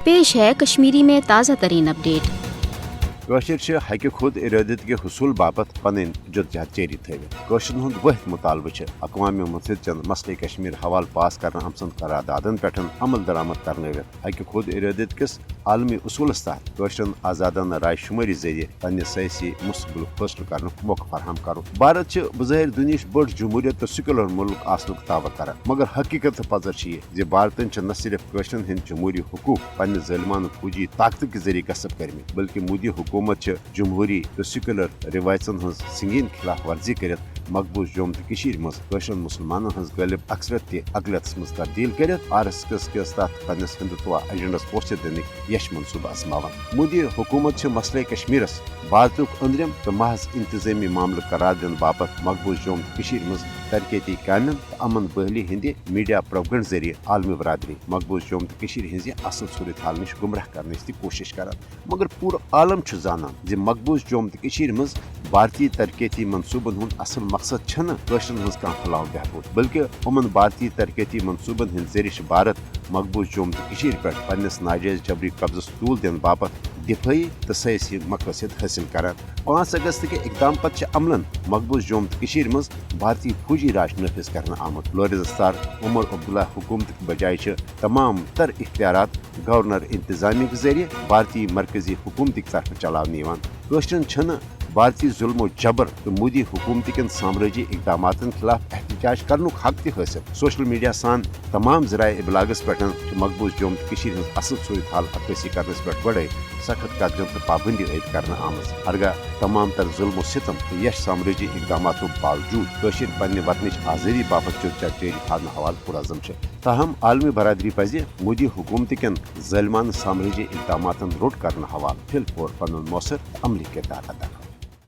पेश है कश्मीरी में ताज़ा तरीन अपडेट। कशर हक खुद इरादत के हसूल बापत पन जदोजहद जारी थवित कशरन हुंद वहद मुतालबह अक़वाम मुत्तहिदन मसले कश्मीर हवाल पास कर आमसन करारदादन पे अमल दरामद करनवित हक खुद इरादत किस आलमी उसूलस तहत कशरन आजादाना राय शुमारी जरिए पन्ने सयासी मुस्तकबिल फैसल कर मौका फराहम कर। भारत बज़ाहिर दुनिया बड़ जमहूरियत तो सेक्युलर मुल्क आसनुक दावा कर, मगर हकीकत पजर ये भारतन न सिर्फ कशरन हंद जमहूरी हुकूक पन्ने ज़ालिमाना फौजी ताकत के जरिए गसब कर, बल्कि मोदी हुकूमत जमहूरी तो सेक्युलर रिवायतन हज संगीन खिलाफ वर्जी कर मकबूज जोम तो मज कशरन मुसलमानन हज गालिब अक्सरत ते अगलत मज तब्दील कर RSS के तहत पन्नस हिंदुत्व एजेंडस पोस्ट दिन यश मनसूबा आजमावन। मोदी हुकूमत मसले कश्मीरस भारतुक अंदरम तो महज इंतजामी मामल करार दिन बापत मकबूज जोम तो मज तरक्याती कामन तो अमन बहली हंद मीडिया प्रोपगंड जरिए आलमी बरदरी मकबूज जोम तो हज असल सूरत हाल नश गुमराह करने कोशिश कर, मगर पूरा आलम जाना जे मकबूज जोम तो मज भारतीय तरक्याती मनसूबन हुंद असल मकसद कशरन हज कह फलाह बहबूद, बल्कि उमन भारतीय तरक्याती मनसूबन हंद जरिए भारत मकबूज जोम तो पे पन्नस नाजायज जबरी कब्जस तूल दिन बापत दिफाई तो सयासी मकसद हासिल कर। 5 अगस्त के इकदाम पत् अमलन मकबूज जोम तो मज भारतीय फौजी राज नफिज कर आमुत। लोरिस्तार उमर अब्दुल्ला हुकूमत बजाय तमाम तर इख्तियारात गवर्नर इंतजामी के जरिए भारतीय मरकजी हुकूमत तरफ चलाने कशरन भारतीय जुल्म जबर तो मोदी हुकूमत कन साम्राजी इकदाम खिलाफ एहतजाज कर हक हासिल। सोशल मीडिया सान तमाम जराए इबलागस पे मकबूज जोम तो असल सूरत हाल अक्सी करने पे बड़े सख्त कदम तो पाबंदी आयद कर हरगह तमाम तर जुल्म सितम तो यश साम्राजी इकदाम बावजूद कशर पन्ने वतन आज़ादी बापत जारी थाना हवाल पुरज़म। ताहम आलमी बरदरी पज मोदी हुकूमत कन ज़ालिमाना साम्राजी इकदाम रोट कर हवाल फिल पौर पन मौसर अमली किरदार अदा